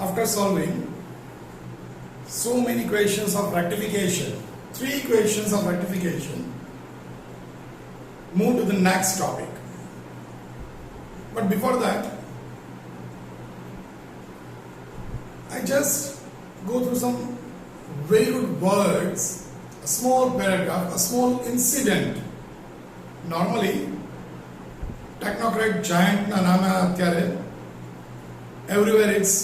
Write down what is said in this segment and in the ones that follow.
After solving so many questions of rectification, 3 questions of rectification, move to the next topic. But before that, I just go through some very good words, a small paragraph, a small incident. Normally, technocrat giant na naam hai atyare. Everywhere it's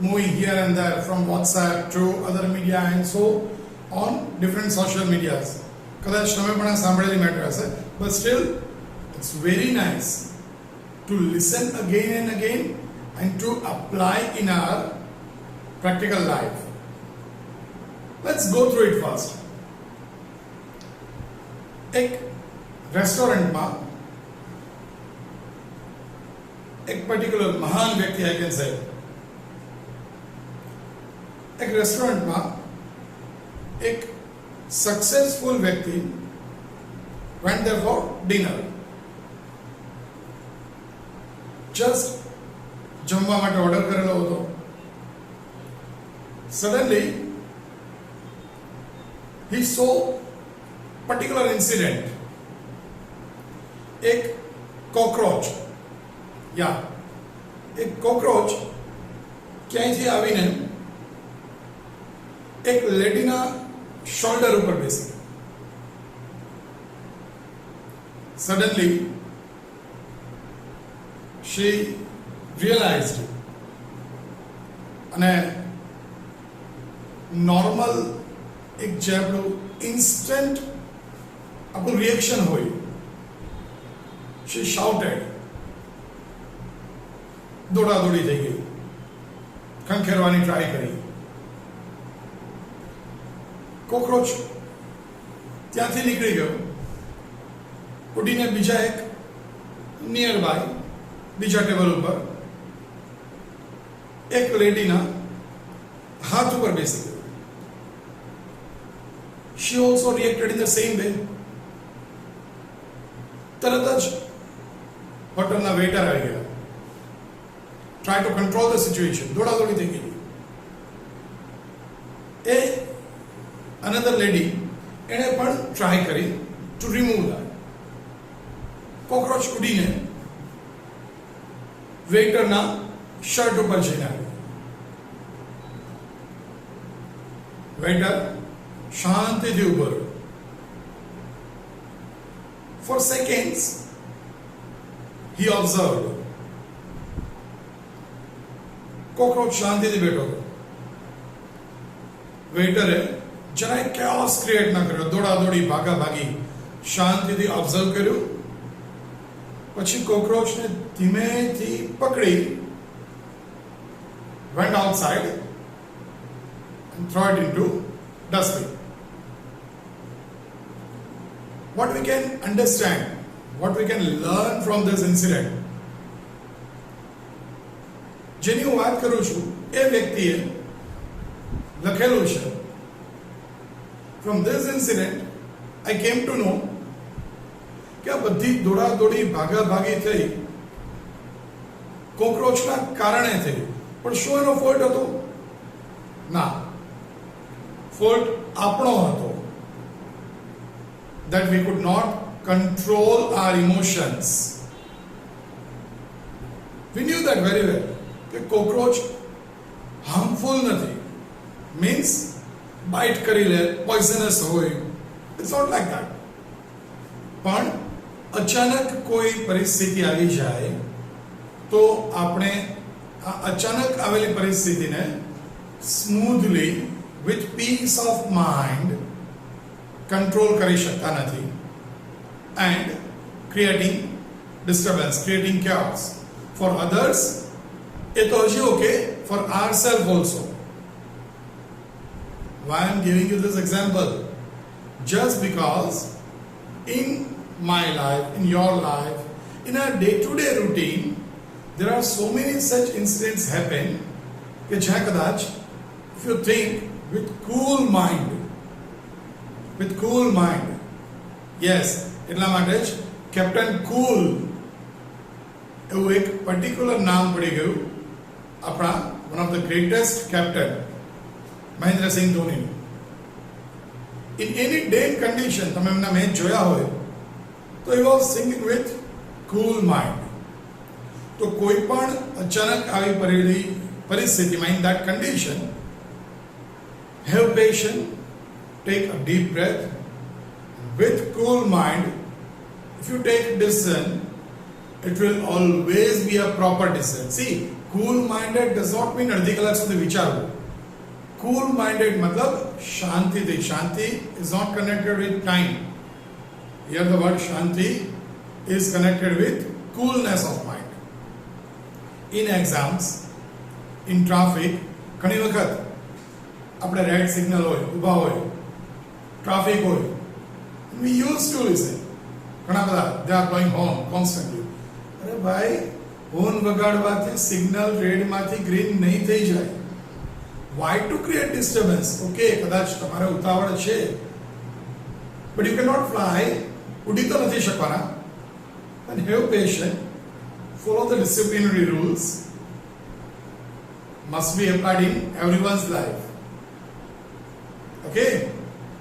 moving here and there, from WhatsApp to other media and so on, different social medias. કદાચ તમે પણ આ સાંભળેલી matter હશે, but still it's very nice to listen again and again and to apply in our practical life. Let's go through it first. એક રેસ્ટોરન્ટમાં એક particular મહાન વ્યક્તિ, આઈ કેન સે, એક રેસ્ટોરન્ટમાં એક સક્સેસફુલ વ્યક્તિ went there for dinner. Just જમવા માટે ઓર્ડર કરેલો હતો. Suddenly he saw particular incident. એક કોક્રોચ, એક કોક્રોચ ક્યાંયથી આવીને એક લેડીના શોલ્ડર ઉપર બેસી. Suddenly she realized, અને નોર્મલ એક જે આપણું ઇન્સ્ટન્ટ આપણું રિએક્શન હોય, she shouted, દોડાદોડી થઈ ગઈ, ખંખેરવાની ટ્રાય કરી. કોક્રોચ ત્યાંથી નીકળી ગયો, ઉડીને બીજા એક નિયર બાય બીજા ટેબલ ઉપર એક લેડીના હાથ ઉપર બેસી ગયો. She also reacted in the same way. તરત જ હોટલના વેઇટર આવી ગયા. Try to control the situation. દોડાદોડી થઈ ગઈ. એ another lady, એણે પણ ટ્રાય કરી to remove that. કોક્રોચ ઉડીને વેઇટરના શર્ટ ઉપર જઈને આવ્યો. વેઇટર શાંતિથી ઉભો રહ્યો. For seconds he observed. Cockroach શાંતિથી બેઠો હતો. વેઇટરે જરાય chaos ક્રિએટ ના કર્યો, દોડાદોડી ભાગાભાગી, શાંતિથી ઓબ્ઝર્વ કર્યું. પછી કોક્રોચને ધીમેથી પકડી went outside and threw it into dustbin. What we can understand, what we can learn from this incident, જેની હું વાત કરું છું એ વ્યક્તિએ લખેલું છે. From this incident I came to know કે આ બધી દોડાદોડી ભાગાભાગી થઈ કોક્રોચના કારણે થઈ. પણ શું એનો ફોલ્ટ હતો? ના, ફોલ્ટ આપણો હતો. That we could not control our emotions. We knew that very well કે કોક્રોચ હાર્મફુલ નથી. મીન્સ બાઇટ કરી લે, પોઈઝનસ હોય. It's not like that. પણ અચાનક કોઈ પરિસ્થિતિ આવી જાય તો આપણે આ અચાનક આવેલી પરિસ્થિતિને smoothly with peace of mind control કરી શકતા નથી. And creating disturbance, creating chaos for others. એ તો હજી okay, for ourselves also. Why I am giving you this example? Just because in my life, in your life, in our day-to-day routine, there are so many such incidents happen કે જ્યાં કદાચ if you think with cool mind, yes, એટલા માટે જ captain કૂલ એવું એક particular નામ પડી ગયું આપણા one of the greatest captain, Mahendra Singh Dhoni. In any day condition, તમે એમના મેચ જોયા હોય તો he was singing with cool mind. તો કોઈ પણ અચાનક આવી પડેલી પરિસ્થિતિમાં in that condition, have patience, take a deep breath, with cool mind. If you take a decision, it will always be a proper decision. See, cool minded does not mean અડધી કલાક સુધી વિચારવું. Cool minded मतलब શાંતિ થી. શાંતિ is not connected with time. Here the word shanti is connected with coolness of mind. In exams, in traffic, ઘણી વખત આપણે red signal હોય, ઊભા હોય, ટ્રાફિક હોય, we used to listen. ઘણા બધા they are going home constantly. અરે ભાઈ, હોર્ન વગાડવાથી સિગ્નલ રેડમાંથી ગ્રીન નહીં થઈ જાય. Why to create disturbance? Okay, કદાચ તમારે ઉતાવળ છે, but you cannot fly. ઉડી તો નથી શકવાના. And have patience. Follow the disciplinary rules. Must be applied in everyone's life. Okay?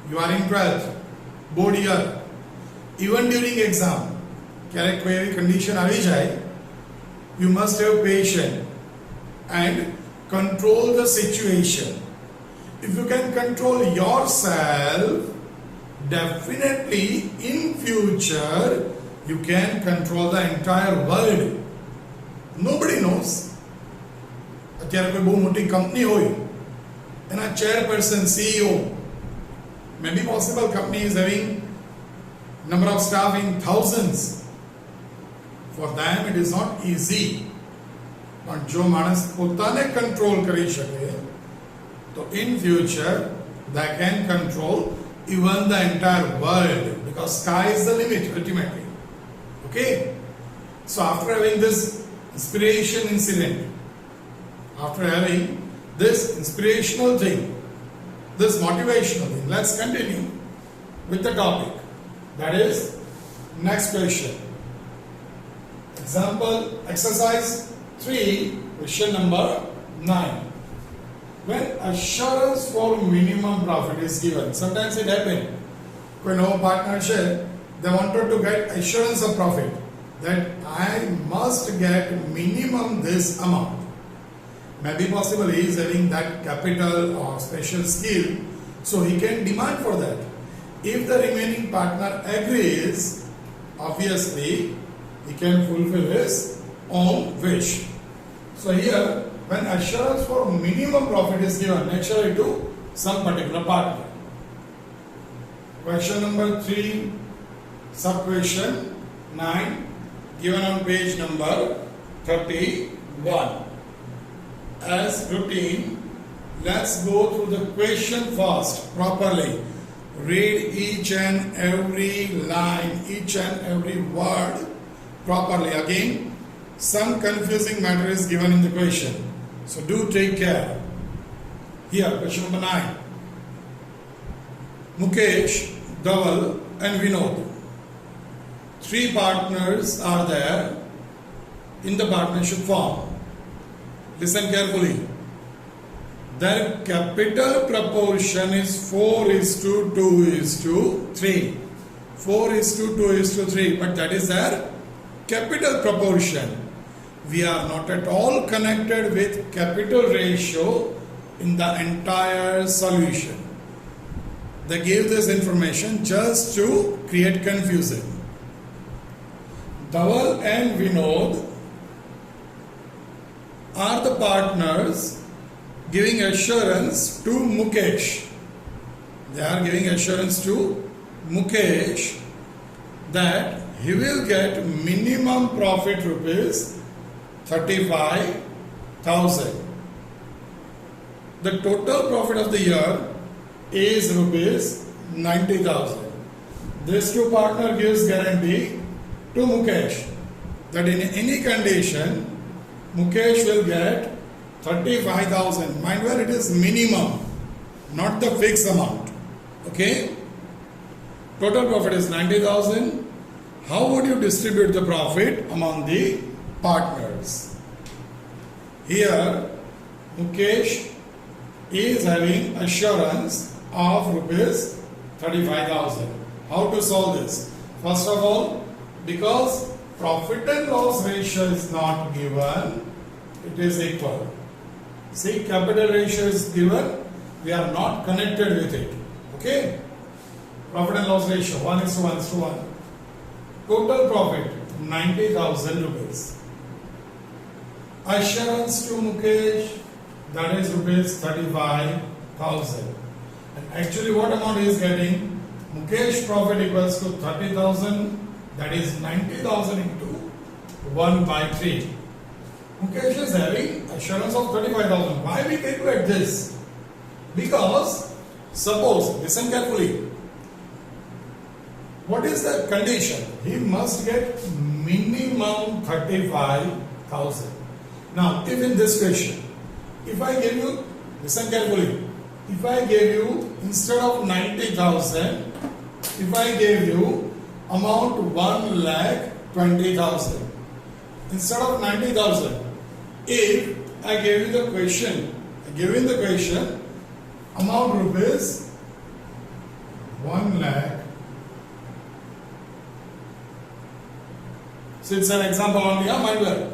You are in 12th, board year. Even during exam, ક્યારેક કોઈ એવી condition આવી જાય, you must have patience and control the situation. If you can control yourself, definitely in future you can control the entire world. Nobody knows. અત્યારે કોઈ બહુ મોટી company હોય, એના chairperson, CEO, maybe possible company is having number of staff in thousands. For them it is not easy. પણ જો માણસ પોતાને કંટ્રોલ કરી શકે તો in future they can control even the entire world, because sky is the limit ultimately. Okay? So after having this inspiration incident, after having this inspirational thing, this motivational thing, let's continue with the topic. That is next question. Example, exercise 3, question number 9. When assurance for minimum profit is given, sometimes it happens. કોઈ નવો partner છે, they wanted to get assurance of profit, that I must get minimum this amount. Maybe possible he is having that capital or special skill, so he can demand for that. If the remaining partner agrees, obviously he can fulfill his own wish. So here, when assurance for minimum profit is given, naturally to some particular partner. Question number 3, sub-question 9, given on page number 31. As routine, let's go through the question first properly. Read each and every line, each and every word properly. Again, some confusing matter is given in the question, so do take care. Here, question number 9. Mukesh, Dhaval and Vinod. 3 partners are there in the partnership firm. Listen carefully. Their capital proportion is 4:2:3. 4:2:3, but that is their capital proportion. We are not at all connected with capital ratio in the entire solution. They gave this information just to create confusion. Dhaval and Vinod are the partners giving assurance to Mukesh. They are giving assurance to Mukesh that he will get minimum profit rupees 35,000. The total profit of the year is rupees 90,000. This 2 partner gives guarantee to Mukesh that in any condition Mukesh will get 35,000. Mind where it is minimum, not the fixed amount. Okay? Total profit is 90,000. How would you distribute the profit among the partners? Here Mukesh is having assurance of rupees 35,000. How to solve this? First of all, because profit and loss ratio is not given, it is equal. See, capital ratio is given, we are not connected with it. Okay? Profit and loss ratio 1:1:1. Total profit 90,000 rupees. Assurance to Mukesh, that is rupees 35,000. And actually what amount he is getting? Mukesh profit equals to 30,000, that is 90,000 into 1/3. Mukesh is having assurance of 35,000. Why we calculate this? Because suppose, listen carefully, what is the condition? He must get minimum 35,000. Now, if in this question, if I give you, listen carefully, if I gave you instead of 90,000, if I gave you amount 1,20,000 instead of 90,000, if I gave you the question, amount rupees 1 lakh. So it's an example only, mind well.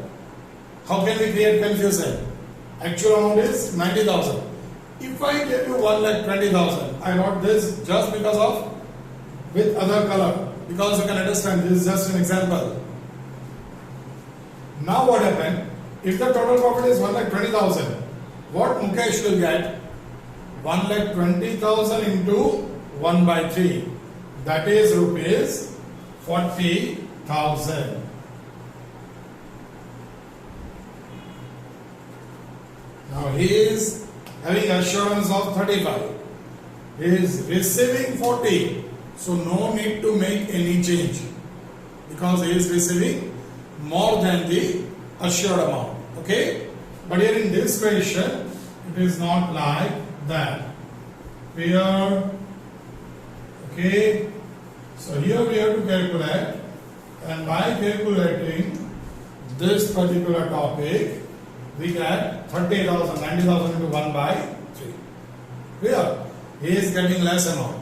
How can we create confusion? Actual amount is 90,000. If I gave you 1,20,000, I wrote this just because of with other color, because you can understand this is just an example. Now what happened? If the total profit is 1,20,000, what Mukesh will get? 1,20,000 into 1/3, that is rupees 40,000. Now he is having assurance of 35. He is receiving 40. So no need to make any change because he is receiving more than the assured amount. Okay? But here in this question, it is not like that. Here, okay? So here we have to calculate, and by calculating this particular topic, we get 30,000, 90,000 into 1/3. Here, he is getting less amount.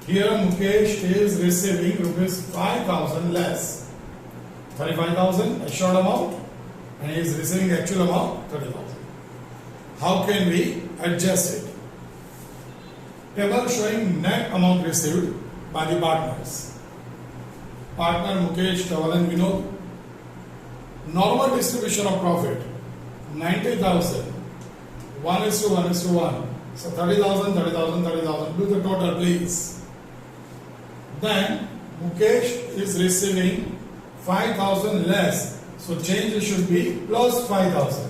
Here Mukesh is receiving rupees 5,000 less. 35,000 assured amount, and he is receiving actual amount 30,000. How can we adjust it? Table showing net amount received by the partners. Partner Mukesh, Dhaval and Vinod. Normal distribution of profit 90,000. 1:1:1. So 30,000, 30,000, 30,000. Do the total, please. Then Mukesh is receiving 5,000 less. So change should be plus 5,000.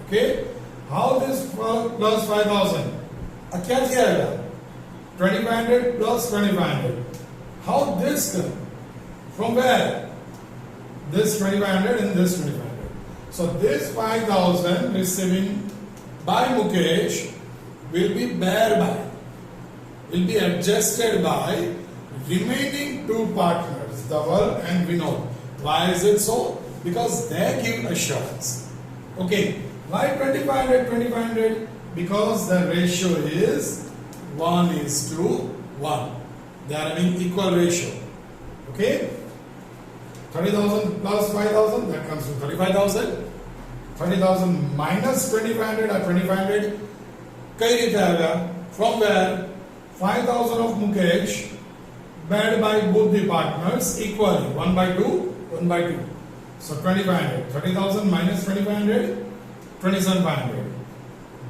Okay? How this plus 5,000? क्या किया जाएगा? 2,500 plus 2,500. How this come? From where? This 2,500 and this 2,500. So this 5,000 receiving by Mukesh will be adjusted by remaining two partners, Dhaval and Vinod. Why is it so? Because they give assurance. Okay. Why 2,500, 2,500? Because the ratio is 1:1. They are having equal ratio. Okay? 30,000 plus 5,000, that comes to 35,000. 30,000 minus 2,500 or 2,500. कई रीते आएगा? From where 5,000 of Mukesh bear by both the partners equally, 1/2, 1/2. So 2,500. 30,000 minus 2,500, 27,500.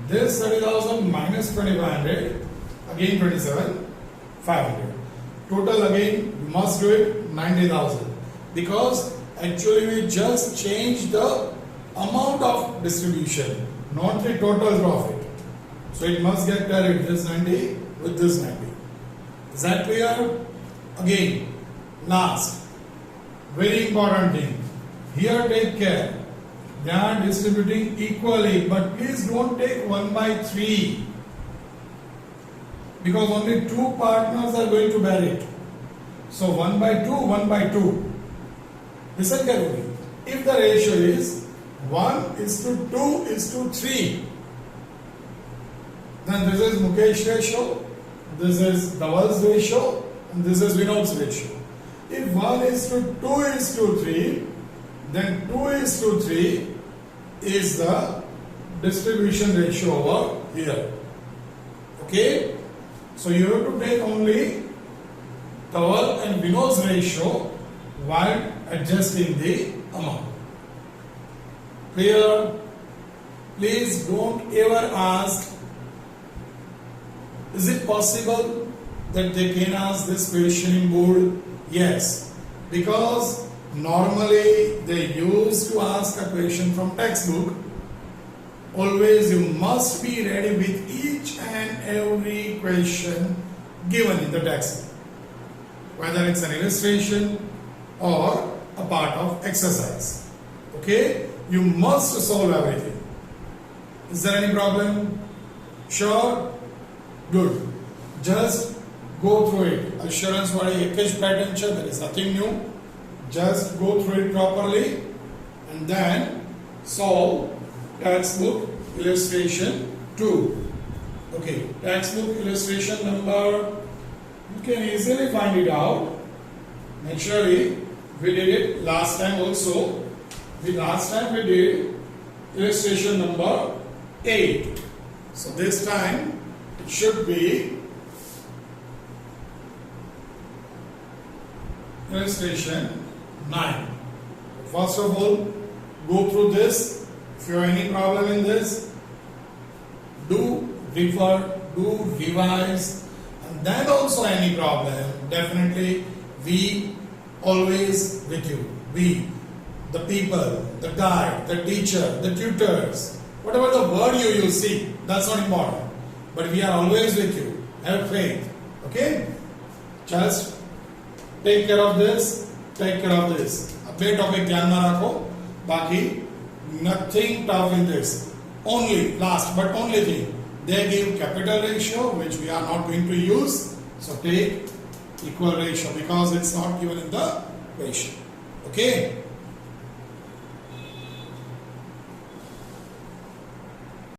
This 30,000 minus 2,500, again 27,500. Total again, you must do it 90,000. Because actually we just changed the amount of distribution, not the total profit. So it must get carried, this 90 with this 90. Is that clear? Again, last, very important thing. Here take care. They are distributing equally, but please don't take 1/3. Because only two partners are going to bear it. So 1/2, 1/2. Listen carefully. If the ratio is 1:2:3. Then this is Mukesh ratio, this is Dhaval's ratio, and this is Vinod's ratio. If 1:2:3, then 2:3 is the distribution ratio over here. Okay? So you have to take only Dhaval and Vinod's ratio while adjusting the amount. Clear? Please don't ever ask, is it possible that they can ask this question in board? Yes, because normally they used to ask a question from textbook. Always you must be ready with each and every question given in the textbook, whether it's an illustration or a part of exercise. Okay? You must solve everything. Is there any problem? Sure? Good. Just go through it. Assurance वाली एक ही pattern है, there is nothing new. Just go through it properly and then solve textbook illustration 2. Okay, textbook illustration number, you can easily find it out. Naturally, we did it last time also. Last time we did illustration number 8. So this time it should be illustration 9. First of all, go through this. If you have any problem in this, do refer, do revise, and then also any problem, definitely we always with you. We, the people, the guide, the teacher, the tutors, whatever the word you use, see, that's not important. But we are always with you. Have faith. Okay? Just take care of this, take care of this. अपने topic ध्यान में रखो. बाकी nothing tough in this. Only last but only thing, they give capital ratio which we are not going to use. So take equal ratio because it's not given in the ratio. Okay?